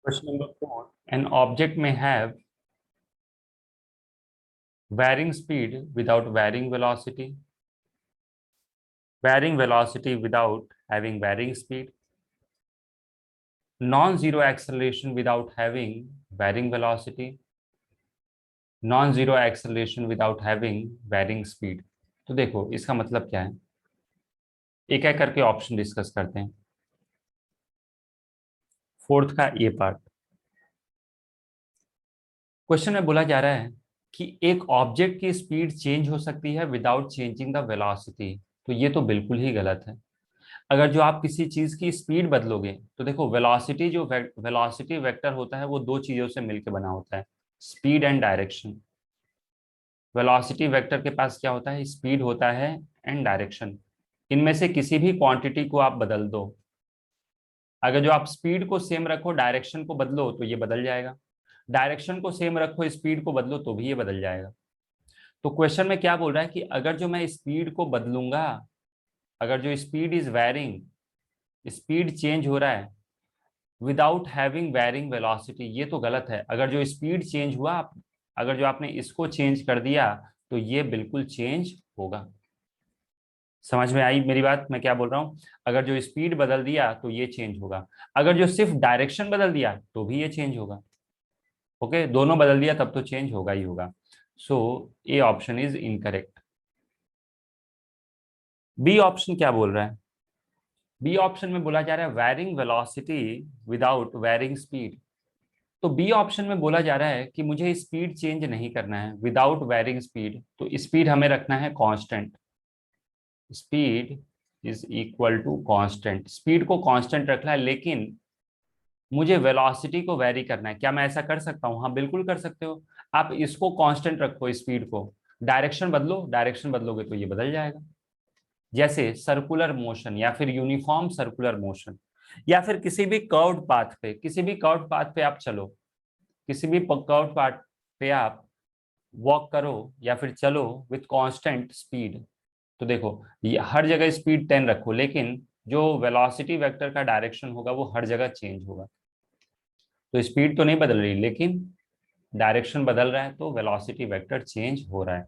Question number 4. An object may have varying speed without varying velocity without having varying speed, non-zero acceleration without having varying velocity, non-zero acceleration without having varying speed। तो देखो इसका मतलब क्या है, एक एक करके ऑप्शन डिस्कस करते हैं। फोर्थ का ये पार्ट, क्वेश्चन में बोला जा रहा है कि एक ऑब्जेक्ट की स्पीड चेंज हो सकती है विदाउट चेंजिंग द वेलोसिटी। तो ये तो बिल्कुल ही गलत है। अगर जो आप किसी चीज की स्पीड बदलोगे तो देखो वेलोसिटी, जो वेलोसिटी वेक्टर होता है वो दो चीजों से मिलकर बना होता है, speed and direction. Velocity vector के पास क्या होता है, स्पीड होता है एंड डायरेक्शन। इनमें से किसी भी क्वांटिटी को आप बदल दो, अगर जो आप स्पीड को सेम रखो डायरेक्शन को बदलो तो ये बदल जाएगा, डायरेक्शन को सेम रखो स्पीड को बदलो तो भी ये बदल जाएगा। तो क्वेश्चन में क्या बोल रहा है कि अगर जो मैं स्पीड को बदलूंगा, अगर जो speed is varying, speed change हो रहा है विदाउट हैविंग वैरिंग वेलोसिटी, ये तो गलत है। अगर जो स्पीड चेंज हुआ, अगर जो आपने इसको चेंज कर दिया तो ये बिल्कुल चेंज होगा। समझ में आई मेरी बात, मैं क्या बोल रहा हूं? अगर जो स्पीड बदल दिया तो ये चेंज होगा, अगर जो सिर्फ डायरेक्शन बदल दिया तो भी ये चेंज होगा। ओके, दोनों बदल दिया तब तो चेंज होगा ही होगा। So A option is incorrect. B option क्या बोल रहा है? बी ऑप्शन में बोला जा रहा है varying velocity without varying speed. तो बी ऑप्शन में बोला जा रहा है कि मुझे स्पीड चेंज नहीं करना है विदाउट वैरिंग स्पीड, तो स्पीड हमें रखना है constant. Speed is equal to constant, speed को कांस्टेंट रखना है, लेकिन मुझे वेलोसिटी को वैरी करना है। क्या मैं ऐसा कर सकता हूँ? हाँ बिल्कुल कर सकते हो। आप इसको कांस्टेंट रखो, स्पीड को, डायरेक्शन बदलो, डायरेक्शन बदलोगे तो ये बदल जाएगा। जैसे सर्कुलर मोशन या फिर यूनिफॉर्म सर्कुलर मोशन, या फिर किसी भी कर्व्ड पाथ पे, किसी भी कर्व्ड पाथ पे आप चलो, किसी भी कर्व्ड पाथ पे आप वॉक करो या फिर चलो विथ कांस्टेंट स्पीड, तो देखो ये हर जगह स्पीड 10 रखो, लेकिन जो वेलोसिटी वेक्टर का डायरेक्शन होगा वो हर जगह चेंज होगा। तो स्पीड तो नहीं बदल रही लेकिन डायरेक्शन बदल रहा है, तो वेलोसिटी वेक्टर चेंज हो रहा है।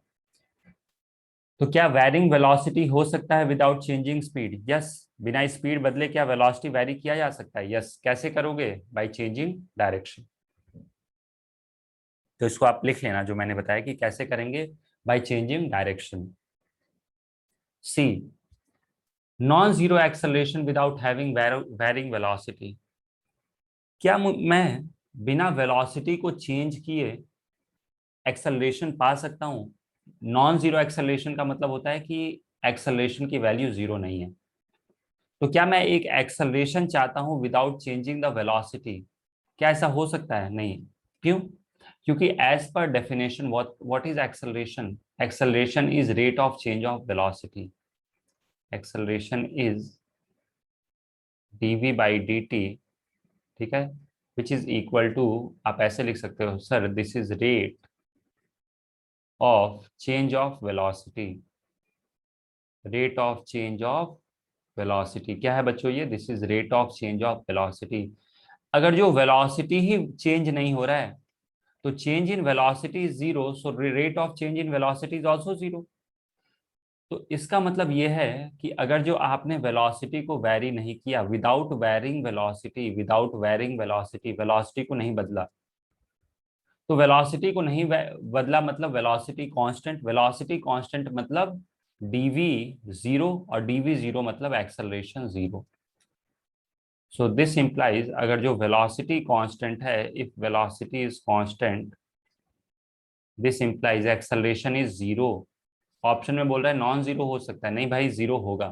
तो क्या वैरिंग वेलोसिटी हो सकता है विदाउट चेंजिंग स्पीड? यस, बिना स्पीड बदले क्या वेलोसिटी वैरी किया जा सकता है? यस। कैसे करोगे? Bye changing direction. तो इसको आप लिख लेना जो मैंने बताया कि कैसे करेंगे, by changing direction. See, non zero acceleration without having varying velocity. क्या मैं बिना वेलोसिटी को चेंज किए एक्सेलरेशन पा सकता हूं? नॉन जीरो एक्सेलरेशन का मतलब होता है कि एक्सेलरेशन की वैल्यू जीरो नहीं है। तो क्या मैं एक एक्सेलरेशन चाहता हूं विदाउट चेंजिंग द वेलोसिटी? क्या ऐसा हो सकता है? नहीं। क्यों? क्योंकि as per definition what is acceleration? Acceleration is rate of change of velocity. Acceleration is dv by dt, ठीक है, विच इज इक्वल टू, आप ऐसे लिख सकते हो sir, this is rate of change of velocity. Rate of change of velocity क्या है बच्चों? ये this is rate of change of velocity. अगर जो वेलोसिटी ही चेंज नहीं हो रहा है तो change in velocity is zero, so rate of change in velocity is also zero. तो इसका मतलब ये है कि अगर जो आपने वेलोसिटी को वैरी नहीं किया, without varying velocity, without varying velocity, velocity को नहीं बदला, तो वेलोसिटी को नहीं बदला मतलब वेलोसिटी कांस्टेंट, वेलोसिटी कांस्टेंट मतलब डीवी जीरो, और डीवी जीरो मतलब acceleration zero. So this implies, अगर जो वेलोसिटी कांस्टेंट है, if velocity is constant, this implies acceleration is zero. Option में बोल रहा है नॉन जीरो हो सकता है, नहीं भाई जीरो होगा,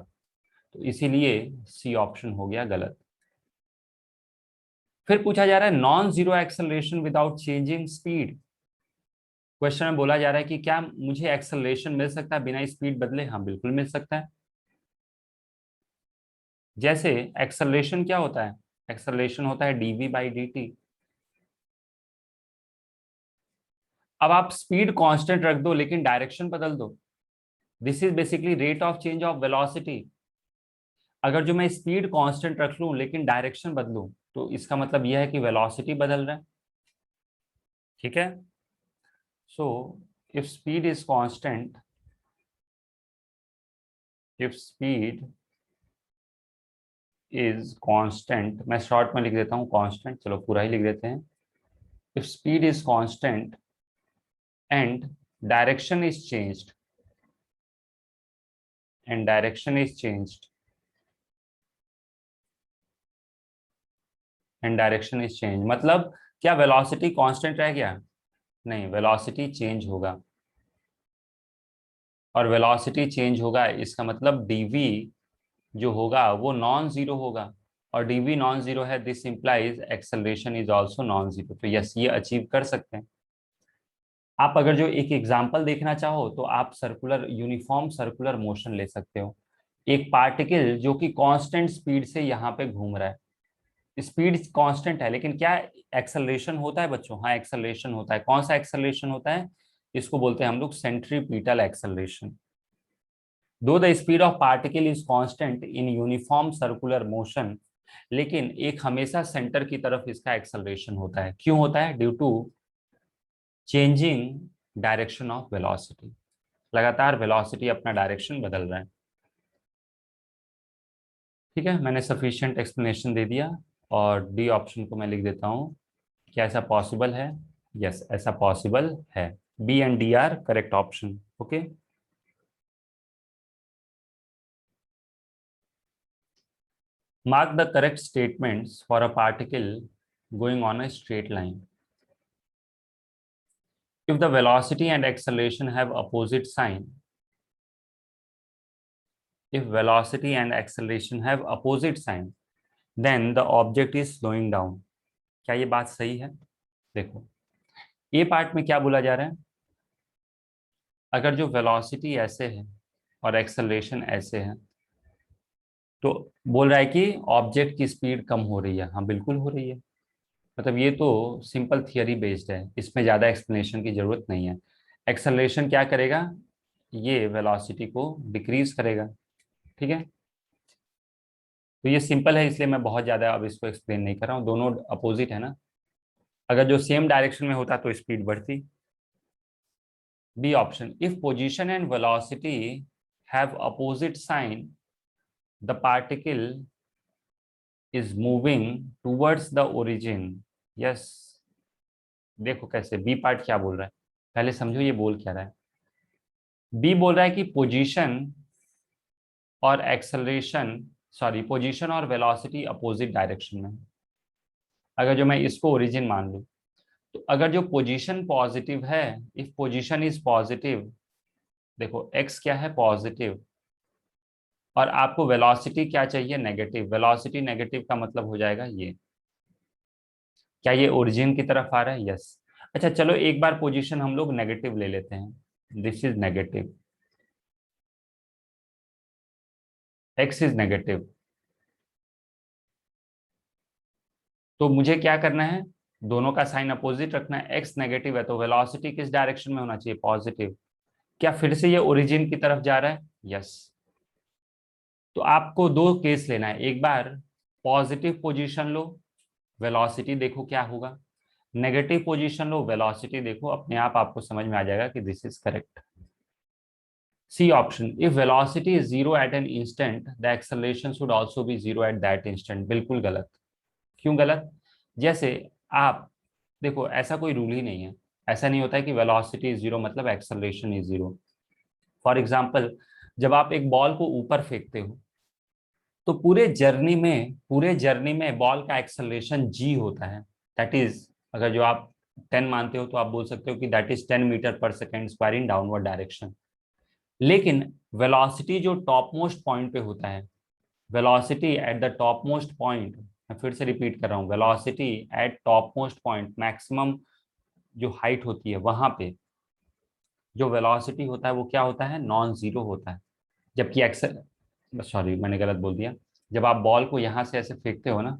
तो इसीलिए सी ऑप्शन हो गया गलत। फिर पूछा जा रहा है non zero acceleration without changing speed. Question में बोला जा रहा है कि क्या मुझे एक्सेलरेशन मिल सकता है बिना स्पीड बदले? हाँ बिल्कुल मिल सकता है। जैसे एक्सेलरेशन क्या होता है? एक्सेलरेशन होता है डीवी बाई डी टी। अब आप स्पीड कांस्टेंट रख दो लेकिन डायरेक्शन बदल दो, this is basically rate of change of velocity. अगर जो मैं स्पीड कांस्टेंट रख लूं लेकिन डायरेक्शन बदलूं तो इसका मतलब यह है कि वेलोसिटी बदल रहा है। ठीक है, so if speed is constant, if speed is constant, मैं शॉर्ट में लिख देता हूँ कांस्टेंट, चलो पूरा ही लिख देते हैं। If speed is constant and direction is changed, and direction is changed, and direction is change, मतलब क्या वेलोसिटी कांस्टेंट रह गया? नहीं, वेलोसिटी चेंज होगा। और वेलोसिटी चेंज होगा इसका मतलब डीवी जो होगा वो नॉन जीरो होगा, और डीवी नॉन जीरो है, this implies acceleration is also known zero. तो यस, ये अचीव कर सकते हैं। आप अगर जो एक एग्जांपल देखना चाहो तो आप सर्कुलर यूनिफॉर्म सर्कुलर मोशन ले सकते हो। एक पार्टिकल जो कि कांस्टेंट स्पीड से यहाँ पे घूम रहा है, स्पीड कांस्टेंट है, लेकिन क्या एक्सेलरेशन होता है बच्चों? हाँ, एक्सेलरेशन होता है। कौन सा एक्सेलरेशन होता है? इसको बोलते हैं हम लोग सेंट्रीपिटल एक्सेलरेशन। दो the speed of particle is constant in uniform circular motion, लेकिन एक हमेशा सेंटर की तरफ इसका एक्सेलरेशन होता है। क्यों होता है? Due to changing direction of velocity. लगातार वेलोसिटी अपना डायरेक्शन बदल रहा है। ठीक है, मैंने सफिशिएंट एक्सप्लेनेशन दे दिया, और डी ऑप्शन को मैं लिख देता हूँ। क्या ऐसा पॉसिबल है? यस, ऐसा पॉसिबल है। B and D are correct option. Okay, mark the correct statements for a particle going on a straight line. If the velocity and acceleration have opposite sign, if velocity and acceleration have opposite sign, then the object is slowing down. क्या ये बात सही है? देखो, ये part में क्या बोला जा रहा है? अगर जो वेलोसिटी ऐसे है और एक्सेलरेशन ऐसे है, तो बोल रहा है कि ऑब्जेक्ट की स्पीड कम हो रही है। हाँ, बिल्कुल हो रही है। मतलब ये तो सिंपल थियरी बेस्ड है, इसमें ज़्यादा एक्सप्लेनेशन की जरूरत नहीं है। एक्सेलरेशन क्या करेगा? ये वेलोसिटी को डिक्रीज करेगा। ठीक है, तो ये सिंपल है, इसलिए मैं बहुत ज़्यादा अब इसको एक्सप्लेन नहीं कर रहा हूँ। दोनों अपोजिट है ना, अगर जो सेम डायरेक्शन में होता तो स्पीड बढ़ती। B option, if position and velocity have opposite sign, the particle is moving towards the origin. Yes, देखो कैसे, बी पार्ट क्या बोल रहा है, पहले समझो ये बोल क्या रहा है। बी बोल रहा है कि पोजीशन और एक्सेलरेशन, सॉरी, पोजीशन और वेलोसिटी अपोजिट डायरेक्शन में है। अगर जो मैं इसको ओरिजिन मान लूं, तो अगर जो पोजीशन पॉजिटिव है, इफ पोजीशन इज पॉजिटिव, देखो एक्स क्या है? पॉजिटिव, और आपको वेलोसिटी क्या चाहिए? नेगेटिव। वेलोसिटी नेगेटिव का मतलब हो जाएगा ये। क्या ये ओरिजिन की तरफ आ रहा है? यस। अच्छा चलो, एक बार पोजीशन हम लोग नेगेटिव ले लेते हैं। This is negative, x is negative. तो मुझे क्या करना है? दोनों का साइन अपोजिट रखना है। एक्स नेगेटिव है तो वेलोसिटी किस डायरेक्शन में होना चाहिए? पॉजिटिव। क्या फिर से ये ओरिजिन की तरफ जा रहा है? यस। तो आपको दो केस लेना है। एक बार पॉजिटिव पोजीशन लो, वेलोसिटी देखो क्या होगा। नेगेटिव पोजीशन लो, वेलोसिटी देखो। अपने आप आपको समझ में आ जाएगा कि this is correct. C option, if velocity is zero at an instant, the acceleration should also be zero at that instant. बिल्कुल गलत। क्यों गलत? जैसे आप देखो, ऐसा कोई रूल ही नहीं है। ऐसा नहीं होता है कि वेलोसिटी इज जीरो मतलब acceleration is zero. For example, जब आप एक बॉल को ऊपर फेंकते हो, तो पूरे जर्नी में बॉल का एक्सेलरेशन जी होता है। दैट इज, अगर जो आप 10 मानते हो तो आप बोल सकते हो कि that is 10 metre per second square in downward direction. लेकिन वेलोसिटी जो टॉप मोस्ट पॉइंट पे होता है, velocity at the top most point, मैं फिर से रिपीट कर रहा हूँ, velocity at top most point, maximum जो हाइट होती है वहां पे जो वेलोसिटी होता है वो क्या होता है? नॉन जीरो होता है। जबकि एक्सेल, सॉरी मैंने गलत बोल दिया। जब आप बॉल को यहाँ से ऐसे फेंकते हो ना,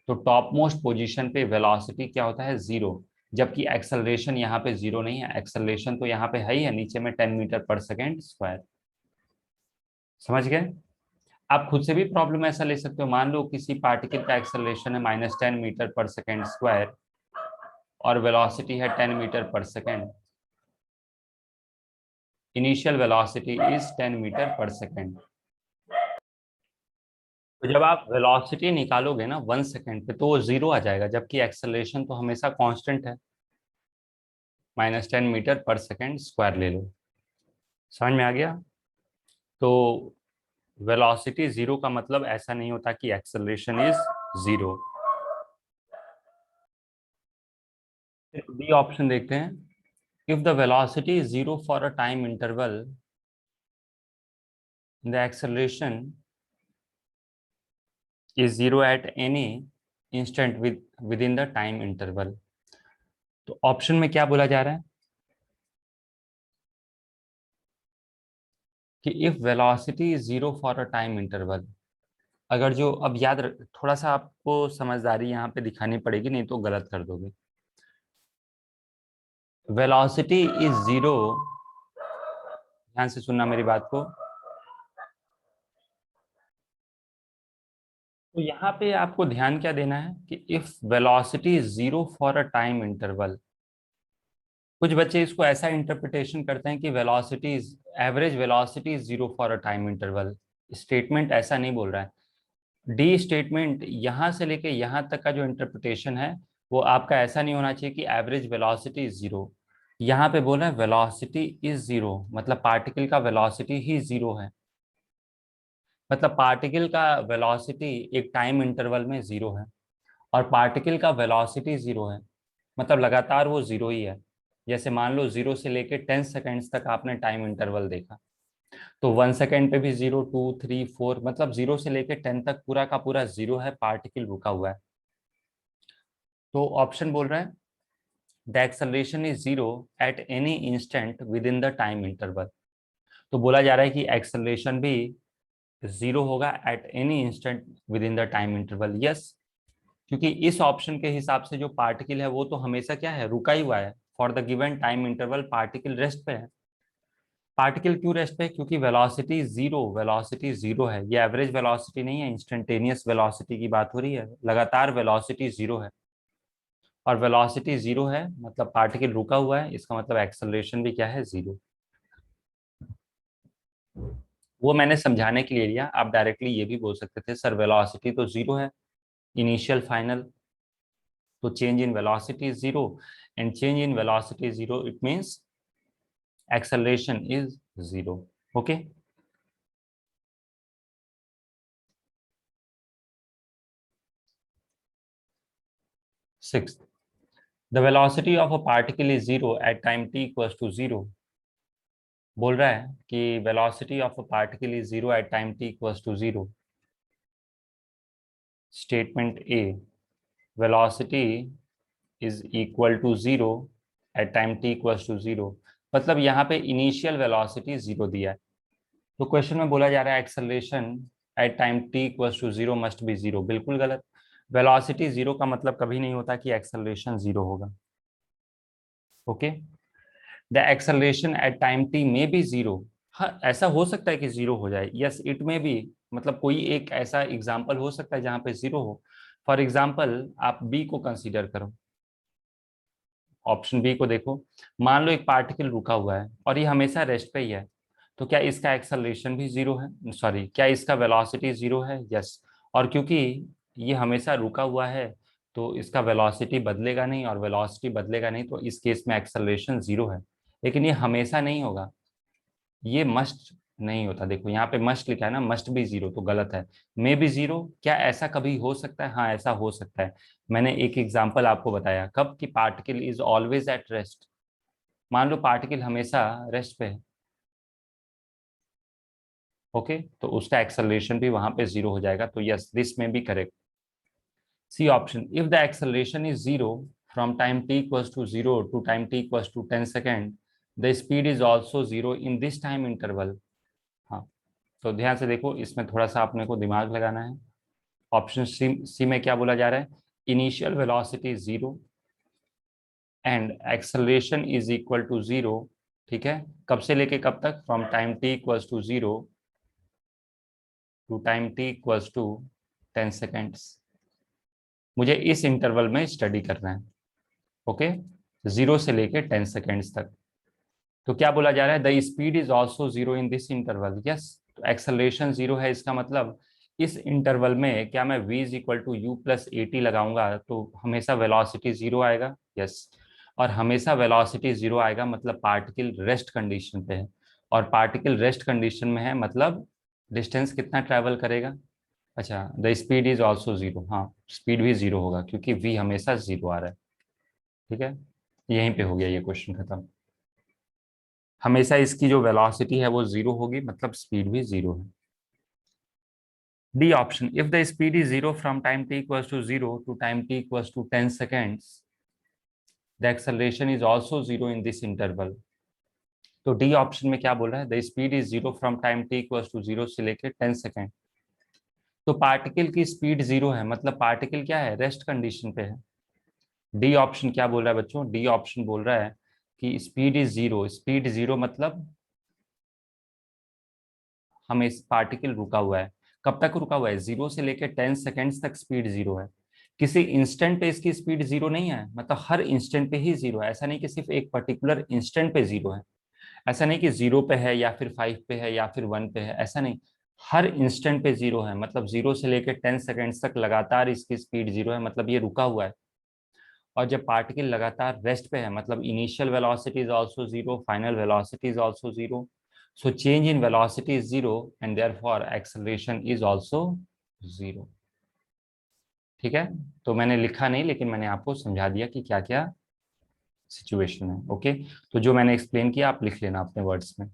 तो टॉप मोस्ट पोजीशन पे वेलोसिटी क्या होता है? जीरो। जबकि एक्सेलरेशन यहाँ पे जीरो नहीं है, एक्सेलरेशन तो यहाँ पे है ही है, नीचे में 10 मीटर पर सेकेंड स्क्वायर। समझ गए? आप खुद से भी प्रॉब्लम ऐसा ले सकते हो। मान लो किसी पार्टिकल का एक्सेलरेशन है -10 मीटर पर सेकेंड स्क्वायर और वेलोसिटी है 10 metre per second. Initial velocity is 10 metre per second. तो जब आप वेलोसिटी निकालोगे ना 1 सेकेंड पे, तो वो जीरो आ जाएगा, जबकि एक्सेलरेशन तो हमेशा कांस्टेंट है। -10 मीटर पर सेकेंड स्क्वायर ले लो। समझ में आ गया? तो वेलोसिटी जीरो का मतलब ऐसा नहीं होता कि acceleration is zero. B option देखते हैं। If the velocity is zero for a time interval, the acceleration is zero at any instant within the time interval. तो ऑप्शन में क्या बोला जा रहा है कि if velocity is zero for a time interval, अगर जो अब थोड़ा सा आपको समझदारी यहाँ पे दिखानी पड़ेगी, नहीं तो गलत कर दोगे। वेलोसिटी इज जीरो, ध्यान से सुनना मेरी बात को। तो यहाँ पे आपको ध्यान क्या देना है कि if velocity is zero for a time interval, कुछ बच्चे इसको ऐसा इंटरप्रिटेशन करते हैं कि velocity is average velocity is zero for a time interval. Statement ऐसा नहीं बोल रहा है। डी स्टेटमेंट यहाँ से लेके यहाँ तक का जो इंटरप्रिटेशन है, वो आपका ऐसा नहीं होना चाहिए कि एवरेज वेलोसिटी इज जीरो। यहाँ पे बोल रहा है वेलोसिटी इज जीरो, मतलब पार्टिकल का वेलोसिटी ही जीरो है। मतलब पार्टिकल का वेलोसिटी एक टाइम इंटरवल में जीरो है, और पार्टिकल का वेलोसिटी जीरो है, मतलब लगातार वो जीरो ही है। जैसे मान लो 0 से लेके 10 सेकेंड्स तक आपने टाइम इंटरवल देखा, तो 1 सेकेंड पे भी 0, 2, 3, 4, मतलब 0 से लेके 10 तक पूरा का पूरा जीरो है, पार्टिकल रुका हुआ है। तो ऑप्शन बोल रहा है the acceleration is zero at any instant within the time interval. तो बोला जा रहा है कि एक्सेलरेशन भी जीरो होगा eight any instant within the time interval. Yes, क्योंकि इस ऑप्शन के हिसाब से जो पार्टिकल है वो तो हमेशा क्या है, रुका ही हुआ है। For the given time interval particle rest पे है। पार्टिकल क्यों रेस्ट पे है? क्योंकि वेलोसिटी जीरो है। ये एवरेज वेलोसिटी नहीं है, इंस्टेंटेनियस वेलोसिटी की बात हो रही है। लगातार वेलोसिटी जीरो है, और वेलोसिटी जीरो है मतलब पार्टिकल रुका हुआ है, इसका मतलब एक्सेलरेशन भी क्या है, जीरो। वो मैंने समझाने के लिए लिया, आप डायरेक्टली ये भी बोल सकते थे सर वेलोसिटी तो जीरो है, इनिशियल फाइनल, तो change in velocity is zero, and change in velocity is zero, it means acceleration is zero. Okay. Sixth, the velocity of a particle is zero at time t equals to zero. बोल रहा है कि velocity of a particle is zero at time t equals to zero. Statement A, velocity is equal to zero at time t equals to zero. मतलब यहाँ पे initial velocity zero दिया है, तो क्वेश्चन में बोला जा रहा है acceleration at time T equals to zero must be zero. बिल्कुल गलत। वेलोसिटी जीरो का मतलब कभी नहीं होता कि एक्सेलरेशन जीरो होगा। Okay, the acceleration at time T में बी जीरो। हाँ, ऐसा हो सकता है कि जीरो हो जाए। यस, इट में बी, मतलब कोई एक ऐसा एग्जाम्पल हो सकता है जहां पे जीरो हो। फॉर एग्जाम्पल आप बी को कंसीडर करो, ऑप्शन बी को देखो। मान लो एक पार्टिकल रुका हुआ है और ये हमेशा रेस्ट पे ही है, तो क्या इसका एक्सेलरेशन भी जीरो है? सॉरी, क्या इसका वेलोसिटी जीरो है? यस। और क्योंकि ये हमेशा रुका हुआ है, तो इसका वेलोसिटी बदलेगा नहीं, और वेलोसिटी बदलेगा नहीं तो इस केस में एक्सेलरेशन जीरो है। लेकिन ये हमेशा नहीं होगा, ये मस्ट नहीं होता। देखो यहाँ पे मस्ट लिखा है ना, मस्ट भी जीरो, तो गलत है। मे बी जीरो, क्या ऐसा कभी हो सकता है? हाँ, ऐसा हो सकता है। मैंने एक एग्जांपल आपको बताया कब, कि particle is always at rest. मान लो पार्टिकल हमेशा रेस्ट पे है, ओके, तो उसका एक्सेलरेशन भी वहां पे जीरो हो जाएगा। तो यस, दिस में B correct. C option, if the acceleration is zero from time t equals to zero to time t equals to 10 second, the speed is also zero in this time interval. हाँ, तो ध्यान से देखो, इसमें थोड़ा सा अपने को दिमाग लगाना है। ऑप्शन सी में क्या बोला जा रहा है? Initial velocity zero and acceleration is equal to zero. ठीक है, कब से लेके कब तक? From time t equals to zero to time t equals to 10 seconds. मुझे इस इंटरवल में स्टडी करना है, ओके, 0 से लेके 10 सेकेंड्स तक। तो क्या बोला जा रहा है, the speed is also zero in this interval. Yes, तो एक्सेलरेशन जीरो है, इसका मतलब इस इंटरवल में क्या मैं v is equal to U plus A T लगाऊंगा तो हमेशा वेलोसिटी जीरो आएगा। यस, और हमेशा वेलोसिटी जीरो आएगा मतलब पार्टिकल रेस्ट कंडीशन पे है, और पार्टिकल रेस्ट कंडीशन में है मतलब डिस्टेंस कितना ट्रैवल करेगा। अच्छा, the speed is also zero, हाँ स्पीड भी जीरो होगा क्योंकि v हमेशा जीरो आ रहा है। ठीक है, यहीं पे हो गया ये क्वेश्चन खत्म। हमेशा इसकी जो वेलोसिटी है वो जीरो होगी मतलब स्पीड भी जीरो है। D option, if the speed is zero from time t equals to zero to time t equals to 10 seconds, the acceleration is also zero in this interval. तो D option में क्या बोल रहा है, the speed is zero from time t equals to zero से लेके 10 second. तो particle की स्पीड जीरो है मतलब पार्टिकल क्या है, रेस्ट कंडीशन पे है। डी ऑप्शन क्या बोल रहा है बच्चों, डी ऑप्शन बोल रहा है कि speed is zero, speed zero मतलब हमें इस पार्टिकल रुका हुआ है। कब तक रुका हुआ है, 0 से लेकर 10 सेकेंड्स तक स्पीड जीरो है। किसी इंस्टेंट पे इसकी स्पीड जीरो नहीं है, मतलब हर इंस्टेंट पे ही जीरो है। ऐसा नहीं कि सिर्फ एक पर्टिकुलर इंस्टेंट पे जीरो है, ऐसा नहीं कि 0 पे है या फिर 5 पे है या फिर 1 पे है, ऐसा नहीं, हर इंस्टेंट पे जीरो है। मतलब 0 से लेकर 10 सेकेंड्स तक लगातार इसकी स्पीड जीरो है, मतलब ये रुका हुआ है। और जब पार्टिकल लगातार रेस्ट पे है मतलब initial velocity is also zero, final velocity is also zero, so change in velocity is zero and therefore acceleration is also zero. ठीक है, तो मैंने लिखा नहीं लेकिन मैंने आपको समझा दिया कि क्या क्या सिचुएशन है। ओके, तो जो मैंने एक्सप्लेन किया आप लिख लेना अपने वर्ड्स में।